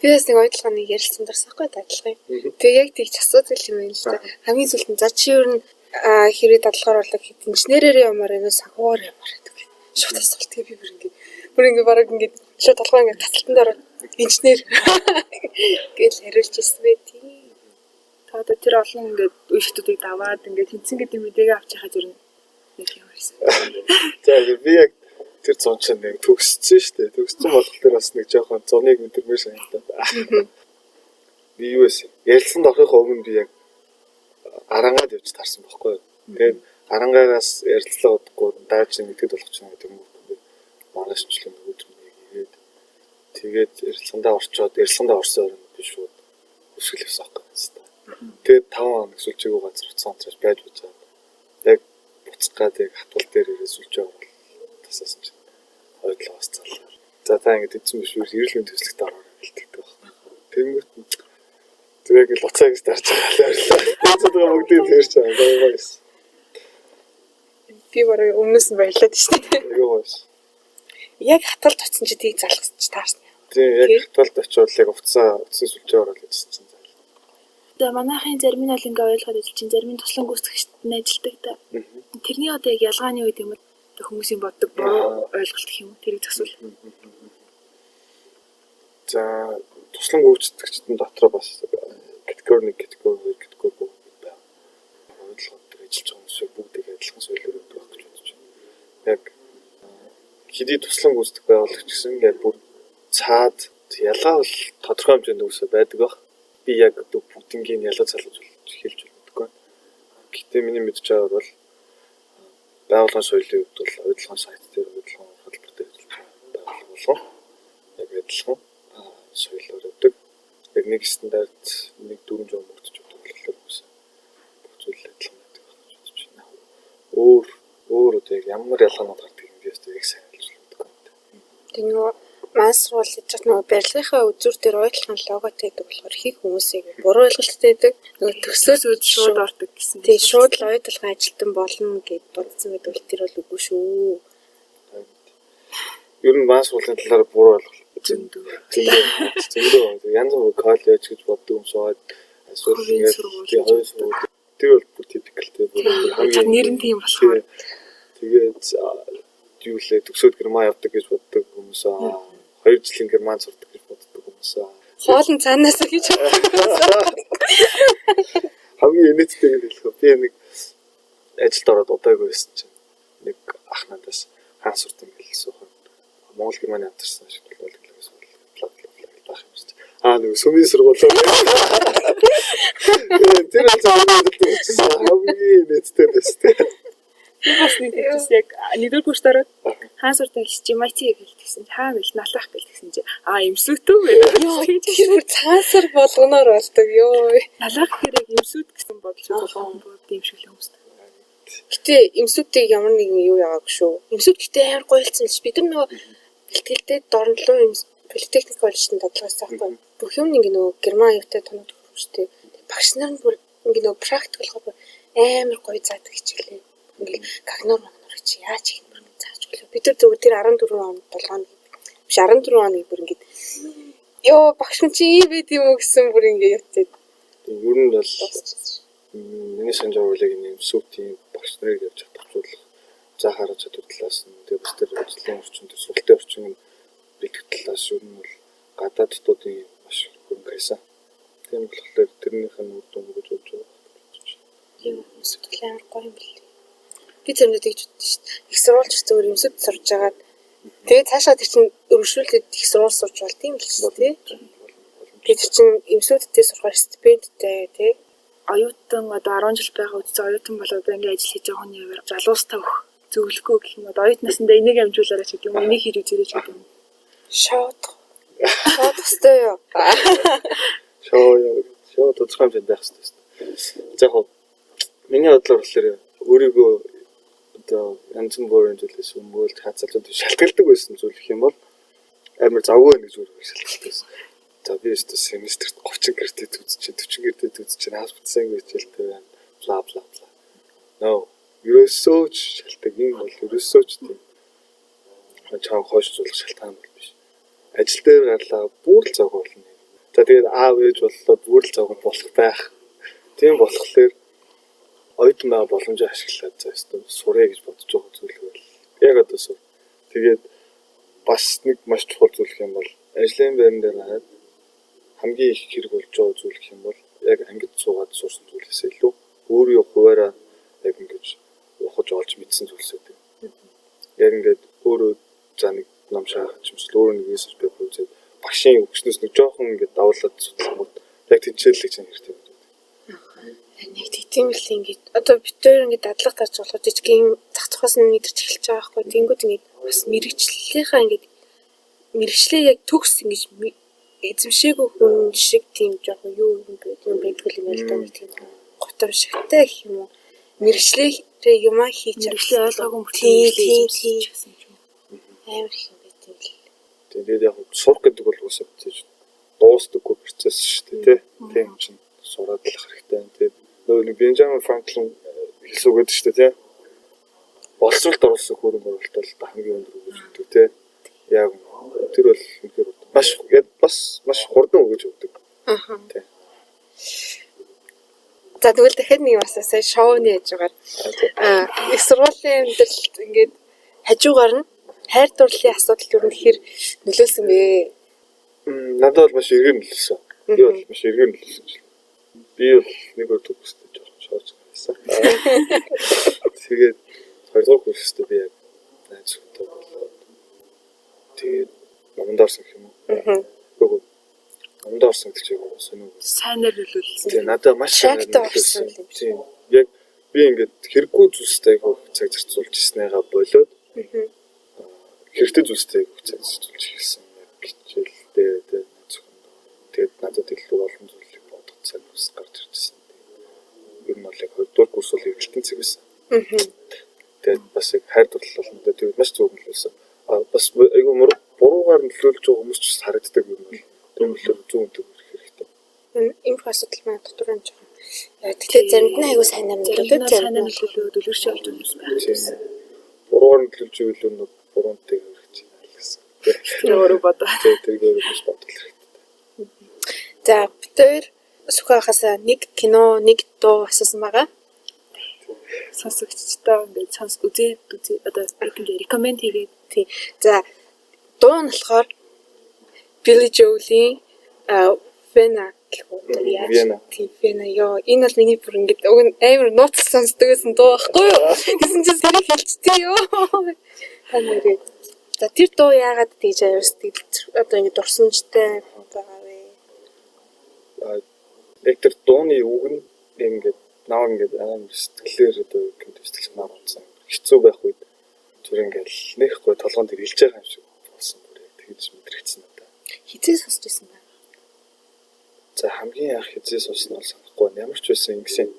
Бияс нэг ойлгоны ярилцсан дурсахгүй дадлага юм. Тэгээ яг тийч асуудал юм байна л да. Хамгийн сүүлд за чи юу н хэрэг дадлгаар болог инженерээр ямаар энэ санхугаар ямаар гэдэг. Шууд асуултыг би бүр ингэ бараг ингэ шууд толгой ингэ таталтанд ороод инженер гэж хариулж ирсэн бай тий. Таад тэр олон ингэ үе шатуудыг даваад ингэ тэнцэн гэдэг мэдээгээ авч яхад ер нь нэг юм ирсэн. За би яг тэр зон чинь нэг төгссөн шүү дээ. Төгссөн болохоор бас нэг жоохон зоныг мэдэрмээр санагдаад. Би юу вэ? Ярилцсан орохын өмнө би яг арангаад явж таарсан байхгүй юу. Тэгээд арангаагаас ярилцлага удахгүй дааж нэгтгэд болох ч юм гэдэг юм. Маргааш ч л өдөр нэг ирээд тэгээд ярилцлагандаа орчоод ярилцлагандаа орсон орно би шууд өсгөл явсан байхгүй юу. Тэгээд 5 хоног сүлжээгөө газар уцаан онцрож байж байгаа. Яг буцгаад яг хатвал дээр ирээ сүлжээ орол тасаасан чинь ойдлоос заллаа. За та ингэж эзэн биш үү эрүүл мэндийн төслөгт ороо гэлтэгдэг байна. Тэнгүүт тэгээд л уцаа гэж дарж байгаа. Тэцэдгээ мөгдөд тэрч байгаа байсан. Би барыг өмнөөс нь баялаад шүү дээ. Юу байсан. Яг хаталт очсон чи тийг залгасч таарсан юм. Тийм яг хаталт очиод яг уцсан сүлжээ ороод ирсэн чинь зал. Тэгээ манайхын зарим нь бол ингээ ойлгоод ажил чинь зарим нь туслан гүйцэтгэгчд нь ажилдаг та. Тэрний одоо яг ялгааны үед юм уу хүмүүсийн боддог буруу ойлголт гэх юм уу тэрийг зөксөл. За туслан гүйцэтгэгчд нь дотроо бас категори 1 категори 2 категори байна. Ойлгоод ажиллаж байгаа хүмүүс бүгдийг адилхан соёлоор өгдөг байх гэж бодож байна. Яг хэдий туслан гүйцэтгэх байгуулагч гэсэн яг бүр цаад ялгаа бол тодорхой хэмжээнд үүсэ байдаг баг. Би яг бүгднийг ялгаа залгаж хэлж өгдөггүй. Гэхдээ миний мэдж байгаагаар бол байгууллагын соёлын хувьд бол ойлгоом сайт дээр ойлгоом хөтөлбөр дээр ажиллаж байгаа байгууллага яг адилхан соёлоор өгдөг. Яг нэг стандарт нэг 400 мөрдөж өгдөг болохоор үүсэ. Бүх зүйл адилхан байдаг гэж бодож байна. Өөр яг ямар ялгаанууд гардаг юм би өөртөө яг сайн хэлж байна. Тэр нөгөө маань сурвалж хийж нөгөө барилгынхаа үзүүр дээр ойлгохын логотой гэдэг болохоор их хүмүүсийг буруу ойлголттой байдаг. Нөгөө төслөөс үүд шууд ордог гэсэн. Тийм шууд л ойлгохын ажилтан болно гэд бодсон гэдэг бол тэр бол үгүй шүү. Ер нь маань сурвалжын талаар буруу ойлголт зөндөө янз бүр коллеж гэж боддог юм сууд эсвэл ингээд хоёр сургууль тэр бол бүр типикал хамгийн нэр нь тийм болохоор тэгээд юу лээ төгсөөд герман явдаг гэж боддог хүмүүс 2 жилийн герман сурдаг гэж боддог хүмүүс хоолн цаанаас гэж хамгийн инээдтэй гэж хэлэх би нэг ажилд ороод удаагүй байсан чинь нэг ах надаас хаан сурдаг гэсэн юм. Монгол германы хамтарсан шиг бол байх юм шиг. Нэг сүмийн сургууль. Тэр хамгийн нэттэй дэстэй. Би бас нэг яг нэгдүгээр курст ороод хаан сурдаг гэж чи MIT гэлтгсэн. Хаан гэл налах гэлтгсэн чи эмсүүтүү гэдэг. Йоо тэр цаасар болгоноор болдог ёо. Налах хэрэг эмсүүд гэсэн бодож байгаа юм шиг л юмстай. Гэтэ эмсүүдийг ямар нэгэн юу яагааг шүү. Эмсүүд гэтээ амар гойлцсон л бид нар нөгөө бэлтгэлтэй дорнолоо политехник коллежид дадлагсан байхгүй. Бүх юм ингээ нөгөө герман аюутай тоног төгстэй. Багш нар нь бүр ингээ нөгөө практиколгоо амар гоё заадаг хичээлээ. Ингээл гагнор чи яаж их бүр зааж өглөө. Бид нар зөвхөн тэр 14 он 7 он биш 14 оны бүр ингээ Ёо багш минь чи ийм байд юм уу гэсэн бүр ингэ ятдаг. Ер нь бол миний санджаа үеийг нэм сүтийн багш нарыг явж чадахжуулах за харж чадвар талаас нь тэгээ бас тэр ажлын орчин тэр сургалтын орчин нь бэлтгэх талаас ер нь бол гадаадтуудын маш хөрөнгө байсан. Тийм болохоор тэрнийх нь үр дүн гэж бодож байгаа. Тийм асуудал амар гоё юм бэл. Би зэмдээ тэгж боддоо шүү дээ. Их сурвалж зөвөр юмсэд сурж агаад тэгээ цаашаа тэр чинь өргөжлүүлээд их сурвалж сурж бол тийм л шүү дээ. Тэгээд чинь эмсүүдтэй сурахаар стипендтэй тий. Оюутан одоо 10 жил байгаа үедээ оюутан болоод ингээ ажил хийж байгаа хүний хувьд залуустай өгөх зөвлөгөө гэх юм одоо оюут насндаа энийг амжуулаарай ч гэдэг юм. Энийг хийж үзээрэй ч гэдэг юм. Шууд өстэй юу. Шууд тодорхой хэмжээнд байх хэрэгтэй. За яг миний бодлоор болохоор өөрийгөө одоо янз бүрийн зүйлээс өмгөөлж хацалцууд шалтгаалдаг байсан зүйл гэх юм бол амар завгүй нэг зүйл шалтгаалдаг байсан. За би өөртөө семестрт 30 кредит үзчихээн 40 кредит үзчихээн хаалцсан гэж хэлдэг байна. Бла бла бла. No. Ерөөсөө ч шалтгаан юм бол ерөөсөө ч тийм. Чаан хойш зулах шалтгаан бол биш. Ажил дээр гарлаа бүр л завгүй болно. За тэгээд аав ээж боллоо бүр л завгүй болох байх. Тийм болохоор оюутан байгаа боломжийг ашиглаад заастаа сурах гэж бодож байгаа зүйл байл. Яг одоо сур. Тэгээд бас нэг маш чухал зүйл юм бол ажлын байран дээр хараад хамгийн их хэрэг болж байгаа зүйл гэх юм бол яг ангид суугаад сурсан зүйлээс илүү өөрийн хуваараа яг ингэж ухаж олж мэдсэн зүйлс үү. Яг ингээд өөрөө за нэг ном шаах ч юм уу өөрөө нэг research paper үзээд багшийн өгснөөс нэг жоохон ингээд давуулаад судлах бол яг тэнцэлэг чинь хэрэгтэй байна. Нэг тийм л ингээд одоо бид хоёр ингээд дадлага тарж болох жижигэн зах зохиос нь мэдэрч эхэлж байгаа байхгүй. Тэнгүүд ингээд бас мэрэгчлэлийнхаа ингээд мэрэгчлээ яг төгс ингэж эзэмшээгүй хүн шиг тийм жоохон юу юм байдгүй юм л да нэг тийм готомшигтай гэх юм уу. Мэрэгчлээ юмаа хийж мэрэгчлээ ойлгоогүй мөртлөө амар их юм байт юм л. Тэгээд яг сурах гэдэг бол үсэ битэж дуустдаггүй процесс шүү дээ тийм чинь сураад л хэрэгтэй. Тэгээд нөгөө Бенджамин Франклин хэлсэн үг гэдэг шүү дээ тийм. Боловсролд оруулсан хөрөнгө оруулалт бол хамгийн өндөр гэж өгдөг тийм. Яг тэр бол үнэхээр маш хурдан өгж өгдөг. Тийм. За тэгвэл дахиад нэг бас сая шоуны хажуугаар их сургуулийн амьдралд ингээд хажуугаар нь хайр дурлалын асуудал юу нэхэр нөлөөсөн бэ? Надад бол маш эргээр нөлөөсөн. Би бол маш эргээр нөлөөсөн. Би бол нэг өөр төгсдөө жоохон шооч байсан. Тэгээд хоёрдугаар курстээ би яг найз хүнтэй болоод тэгээд номдорсон юм уу? Үгүй. Номдорсон гэж яг сонио. Сайнаар нөлөөлсөн. Тэгээд надад маш сайнаар нөлөөлсөн. Тийм. Яг би ингээд хэрэггүй зүйлстэй цаг зарцуулж ирснээгаа болоод хэрэгтэй зүйлстэй цаг зарцуулж ирсэн. Хичээлдээ тэгээд надад илүү олон зүйлийг бодох цаг ус гарч ирсэн. Ер нь бол яг хоёрдугаар курс бол эргэлтэн цаг байсан. Тэгээд бас яг хайр дурлал болондоо тэгээд маш зөв нөлөөлсөн. Бас айгүй буруугаар нөлөөлж байгаа хүмүүс ч харагддаг юм бол тийм л зүүн төгөх хэрэгтэй. Ийм асуудал маань дотор нь жоохон. Тэгэхээр заримд нь айгүй сайнаар нөлөөлөд сайнаар нөлөөлөд өлөрч явж байгаа юм байна. Буруугаар нөлөөлж ивэл нь буруунтай хэрэгч байна гэсэн. Тэр өөрөө бодоо. Тэр өөрөө биш бодол хэрэгтэй. За бид хоёр сухахаас нэг кино, нэг дуу асуусан байгаа. Сонсогчтой ингээд үзээ одоо recommend хийгээд тий. За дуу нь болохоор Billy Joel-ийн Vena гэх үү? Vena ёо энэ бол миний бүр ингээд амар нууц сонсдог гэсэн дуу байхгүй юу? Гэсэн чинь сарыг хэлчихсэн ёо. Танарыг. За тэр дуу яагаад тийж аяр сэтгэл одоо ингээд дурсамжтай байгаа вэ? Тэр дууны үг нь ингээд наа ингээд амар сэтгэлээр одоо сэтгэл санаа болсон. Хэцүү байх үед зүр ингээд нэхгүй толгонд ирэлж байгаа юм шиг болсон. Тэгж мэдрэгдсэн надаа. Хизээ сонсч байсан байна. За хамгийн анх хизээ сонссон бол санахгүй байна. Ямар ч байсан ингэсэн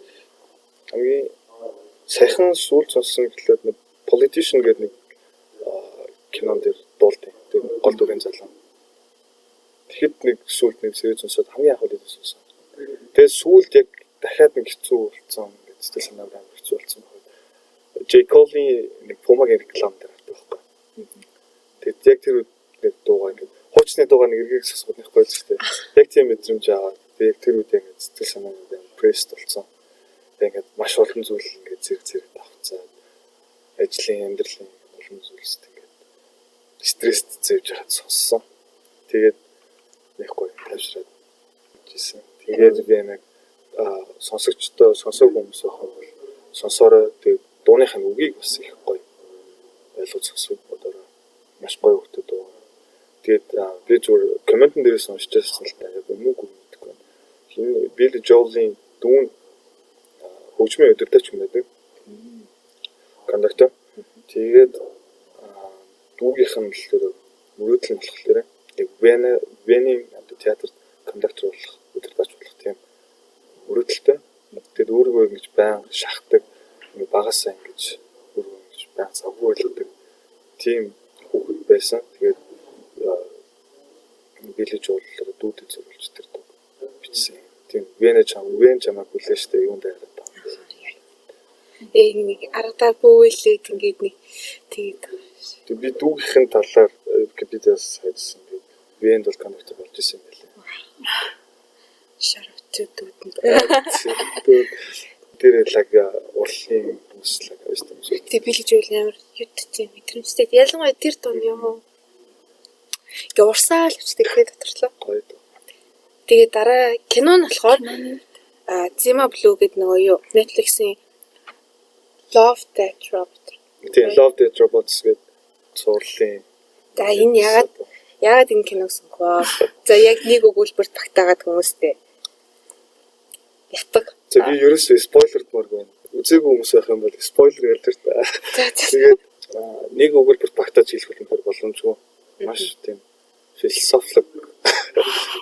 хамгийн сайхан сүүл сонссон гэхлээр нэг Politician гэдэг нэг кинон дээр дуулдаг. Тэр гол дүрийн залуу. Тэгэхэд нэг сүүлд нэг зэрэг сонсоод хамгийн анх үл сонссон. Тэгээд сүүлд яг дахиад нэг хэцүү болсон. Сэтгэл санаа амар хэцүү болсон. J. Cole-ийн нэг Puma-гийн реклам дээр байдаг байхгүй. Тэгээд яг тэр нэг дуугаа ингээд хуучны дуугаар нэг эргийг сонсоход их гоё шүү дээ. Яг тийм мэдрэмж аваад яг тэр үед ингээд сэтгэл санаа ингээд пресс болсон. Тэгээд маш олон зүйл ингээд зэрэг давхцаад ажлын амьдралын олон зүйлс ингээд стресст зэвж хаад сонссон. Тэгээд яг гоё тавшраад жисэн. Тэгээд би нэг сонсогчдоо сонсог хүмүүс авах бол сонсороо тэгээд дууных нь үгийг бас их гоё ойлгож сонсох бодороо маш гоё хөгтөд дуу. Тэгээд би зүгээр комментэн дээрээс уншижсэн л та яг өмнө мэдгүй. Хин Билли Жоулын дүүн хөгжмийн өдөртөгч юм байдаг. Кондактор. Тэгээд дүүгийнх нь л мөрөөдөл нь болохоор яг Венийн театрт кондактор болох өдөртөгч болох тийм мөрөөдөлтэй. Тэгээд өөрийгөө ингэж баян шахдаг багасаа ингэж өөрийгөө ингэж баян завгүй байлгадаг тийм хүүхэд байсан. Тэгээд Билли Жоул дүүдэд зөвлөж тэр дуу бичсэн. Тийм Вен чамаа хүлээжтэй юунд байгаад таа. Нэг аргадаа бөөлээд ингээд нэг тэгээд би дүүгийнхэн талаар Википедиас хайсан. Венд бол кондактор болж исэн юм байлаа. Шарвтууд тэр лаг урлын хүслэг байсан юм шиг. тэг Билли Жоул ямар юттэй мэдрэмжтэй. Ялангуяа тэр дуу юм уу? Ингээ урсаал хүчтэй гэхэд доторлоо. Гоё доо. Тэгээ дараа кино нь болохоор Zima Blue гэдэг нөгөө юу Netflix-ийн Love Death Robot. Тийм Love Death Robots гэдэг цуурлын. За энэ яагаад энэ киног сонгоо? За яг нэг өгүүлбэрт багтаагаад хүмүүстэй ятдаг. За би ерөөсөө спойлердмаар байна. Үзээгүй хүмүүс байх юм бол спойлер ялдэр та. Тэгээд нэг өгүүлбэрт багтааж хэлэх юм боломжгүй. Маш тийм философик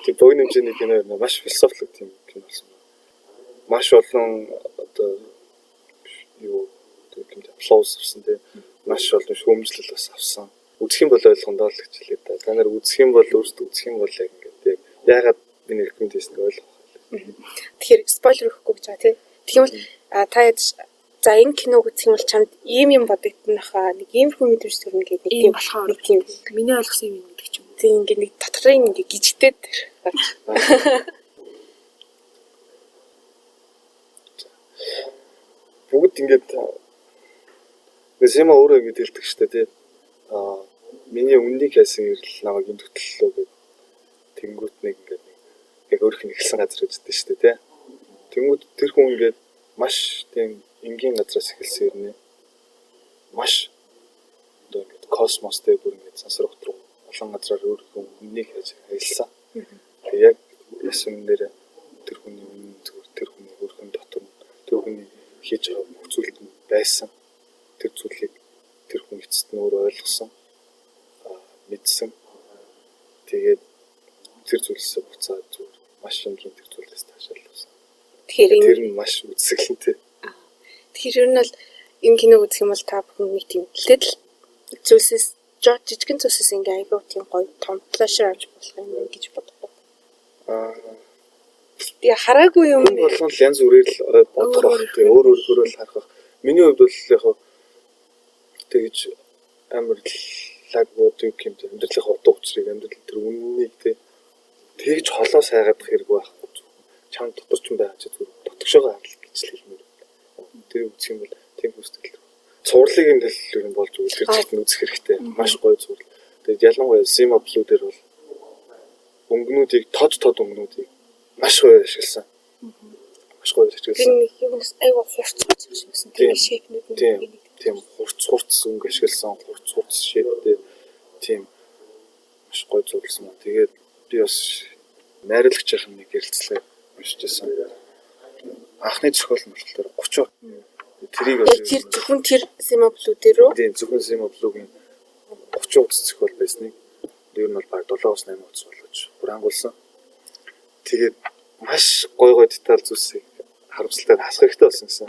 тийм богино хэмжээний кино байна. Маш философик тийм кино болсон. Маш олон одоо юу тийм аплаус авсан тийм маш олон шүүмжлэл бас авсан. Үзэх юм бол ойлгондоо л гэж хэлээ да. Та нар үзэх юм бол өөрсдөө үзэх юм бол яг ингээд яг яагаад миний рекомендашныг ойлгох вэ? Тэгэхээр спойлер өгөхгүй гэж байгаа тийм. Тэгэх юм бол та яаж за энэ киног үзэх юм бол чамд ийм бодогдно хаа нэг ийм хүн мэдрэмж төрнө гэдэг нэг тийм болохоор нэг тийм миний ойлгосон юм гэдэг ч юм. Тийм ингээд нэг доторын ингээд гिचтэд бүгд ингээд Зима өөрөө ингэж хэлдэг шүү дээ тий. Миний үннийг хайсан ирэл намайг энэ төтлөлөө гэдэг тэнгуут нэг ингээд яг өөрх нь эхэлсэн газар үздэг шүү дээ тий. Тэнгуут тэр хүн ингээд маш тийм энгийн газраас эхэлсэн юм. Маш одоо ингээд космостэй бүр ингээд сансар руу олон газраар өөрийнхөө үннийг хайж аялсан. Тэгээ яг ясвэн дээр тэр хүний үнэн зүгээр тэр хүний өөрхөн дотор тэр хүний хийж байгаа бүх зүйл нь байсан. Тэр зүйлийг тэр хүн эцэст нь өөр ойлгосон. Мэдсэн. Тэгээд тэр зүйлсээ буцаад зүгээр маш энгийн тэр зүйлээс таашаалсан. Тэгэхээр тэр нь маш үзэсгэлэнтэй. Тэгэхээр ер нь бол энэ киног үзэх юм бол та бүхэн нэг тийм little зүйлсээс жижигэн зүйлсээс ингээ айгүй тийм гоё том pleasure авч болох юм гэж боддог. Тэгээ хараагүй юм болгон л янз бүрээр л бодох байх. Тэгээ өөр өөрөөр харах байх. Миний хувьд бол яг тэгж амар лаг боддог юм тийм амьдралын утга учирыг амьдрал тэр үннийг тэгж холоос хайгаад хэрэг байхгүй. Чам дотор ч юм байгаа ч зүгээр дотгошоогоо харах гэж л хэлмээр. Тэр үзэх юм бол тийм хүсдэг. Цуурлыг юм төлөв юм болж үзэх чинь үзэх хэрэгтэй. Маш гоё цуврал. Тэгээд ялангуяа Zima Blue дээр бол өнгөнүүдийг тод өнгөнүүдийг маш гоё ашигласан. Маш гоё ашигласан. Тэр нэг юм айгаа хурц ашигласан. Тэр шейпнүүд нь тийм хурц өнгө ашигласан. Хурц шейптэй тийм маш гоё зурласан. Тэгээд би бас найруулагчийн нэг ярилцлага уншижсэн. Анхны зохиол нь болохоор 30 тэрийг тэр зөвхөн тэр Zima Blue дээр үү? Тийм зөвхөн Zima Blue-гийн 30 утас зохиол байсныг ер нь бол баг 7-8 утас болгож хурангуулсан. Тэгээд маш гой деталь зүйлсийг харамсалтай хасах хэрэгтэй болсон гэсэн.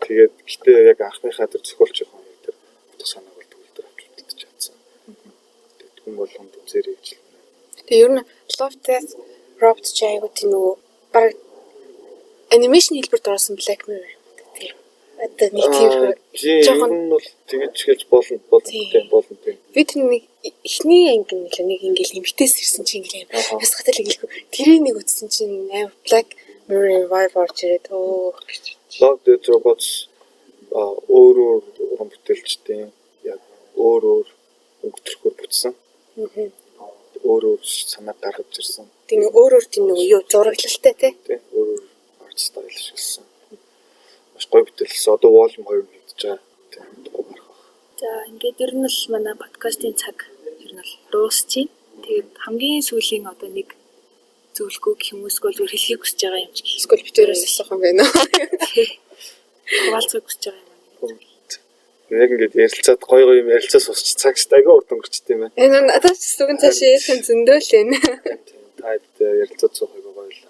Тэгээд гэтээ яг анхныхаа тэр зохиолч юм тэр утас санааг бол төгөлдөр авч үлдэж чадсан. Тэгээд хүн болгонд үзээрэй гэж. Тэгээд ер нь Love Death Robot ч айгуу тийм нөгөө баг анимашн хэлбэрт орсон Black Mirror юм тийм. Одоо нэг тийм жоохон нь бол тэгэж хэлж болно тийм. би тэр нэг эхний анги нэг ингээл эмгтээс ирсэн чинь ингээл бас хатал ингээл тэрийг нэг үзсэн чинь амар Black Mirror vibe орж ирээд Love Death Robots өөрөөр уран бүтээлчтэй яг өөрөөр өнгөтрөхөөр бүтсэн. Өөрөөр санаа гаргаж ирсэн. Тийм өөрөөр тийм нэг юу зураглалтай тий. Өөрөөр арт стайл шилсэн. Маш гоё бүтээлсэн. Одоо volume 2 хийж байгаа. За ингээд ер нь л манай подкастын цаг ер нь л дуусчих. Тэгээд хамгийн сүүлийн одоо нэг зөвлөгөө гэх юм уу эсвэл зүгээр хэлхийг хүсэж байгаа юм чи эсвэл битээрээс асуух юм байна. Хуваалцахыг хүсэж байгаа юм. Яг ингээд ярилцаад гоё юм ярилцаа сусч цагш айгаа урд өнгөрчт юм байна. Энэ надад ч зүгэн цаашаа ярих зөндөөл байна. Таад ярилцаад суух айгаа гоё л.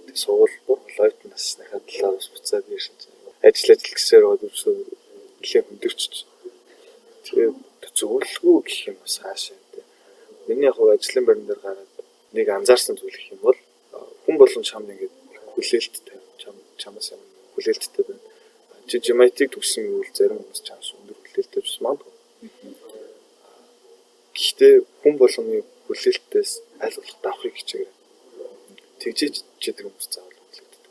Тэг суулбар лойтнаас дахиад талаас буцаад ярьсан чинь ажил гэсээр өдөрсөө нэлээд хөндөрчж. Тэгээд зөвлөгөө гэх юм бас хаашаа тэ. Миний яг ажлын байран дээр гараад нэг анзаарсан зүйл гэх юм бол хүн болгон чамд ингээд хүлээлттэй чамаас юм хүлээлттэй байна. Чи жимайтик төгсөн үйл зарим хүмүүс чамаас өндөр хүлээлттэй биш магадгүй. Гэхдээ хүн болгоны хүлээлтээс аль болох давахыг хичээгээрэй. Тэгжиж чидэг хүмүүс заавал хүлээлттэй.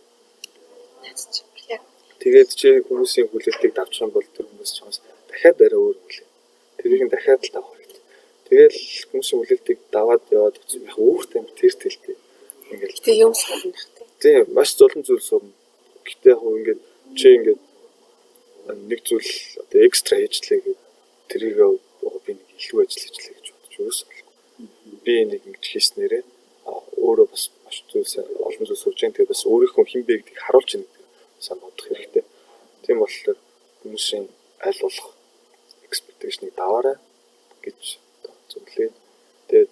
Тэгээд чи хүмүүсийн хүлээлтийг давчих юм бол тэр хүмүүс чамаас дахиад арай өөр хүлээн. Тэрийг нь дахиад л давах хэрэгтэй. Тэгэл хүмүүсийн хүлээлтийг даваад яваад үзэх яг өөртөө юм тэр тэлтэй. Ингээл тэг юм сурах тий. Тийм маш золон зүйл сурна. Гэтэ яг ингээд чи ингээд нэг зүйл одоо экстра хийжлээ гэдэг тэрийг би нэг илүү ажил хийжлээ гэж бодож юус болохгүй. Би нэг ингэж хийснээрээ өөрөө бас маш зүйлсээ олон зүйл сурч байгаа. Тэгээд бас өөрийнхөө хэн бэ гэдгийг харуулж ийн гэдэг сайн бодох хэрэгтэй. Тийм болохоор хүмүүсийн аль болох expectation-ыг даваарай гэж зөвлөе. Тэгээд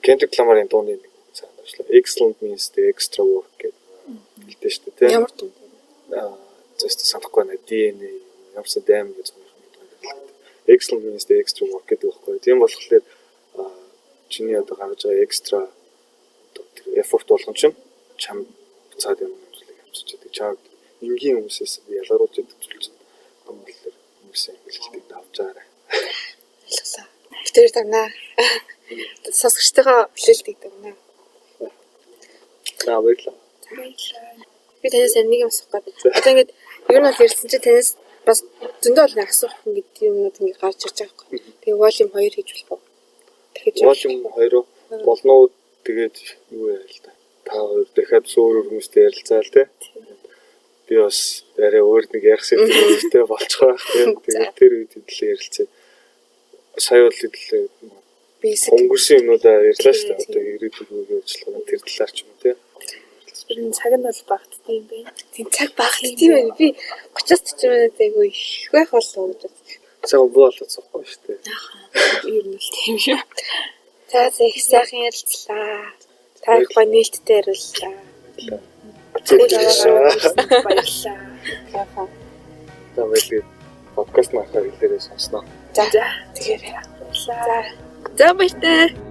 Kendrick Lamar-ын дууны нэг сайн дуршлаа. Excellent means the extra work гэдэг хэлдэг шүү дээ. Ямар дуу? Just санахгүй байна. DNA ямарсан дэм гэж байна. Excellent means the extra work гэдэг байхгүй. Тийм болохоор чиний одоо гаргаж байгаа extra effort болгон чинь чам цаад юм зүйлийг авчиж байгаа. Чаг энгийн хүмүүсээс ялгаруулж яддаг зүйл чинь. Гомдлоор хүмүүсийн хэлэлтийг давж байгаарай. Ялгалаа. Тэр танаа сонсогчтойгоо хүлээлтийг давна. Баярлалаа. Би танаас нэг юм асуух гээд. Одоо ингээд ер нь бол ярьсан чи танаас бас зөндөө олон асуух гэдэг юмнууд ингээд гарч ирж байгаа байхгүй. Тэгээ volume 2 хийж болох уу? Дахиж volume 2 болно уу? Тэгээд юу яа л да. Та хоёр дахиад өөр хүмүүстэй ярилцаал те. Би бас арай өөр нэг ярих сэдвтэй болцгоо. Тэгээд тэр үед хэлээ ярилцээ. Сая бол хэлээ өнгөрсөн юмудаа ярьлаа шүү дээ. Одоо ирээдүйг үйлчлэх тэр талаар ч юм те. Энэ цаг нь бол багтдаг юм байна. тийм цаг багтдаг юм байна. Би 30-40 минут айгүй их байх болов уу гэж. Цагаан болоод цохгүй шүү дээ. Ер нь л тийм шүү. За их сайхан ярилцлаа. Та их гоё нээлттэй ярилцлаа. Баярлалаа. За баярлалаа. Подкаст махаар хэлээрээ сонсноо. За тэгээрэй. За баяртай.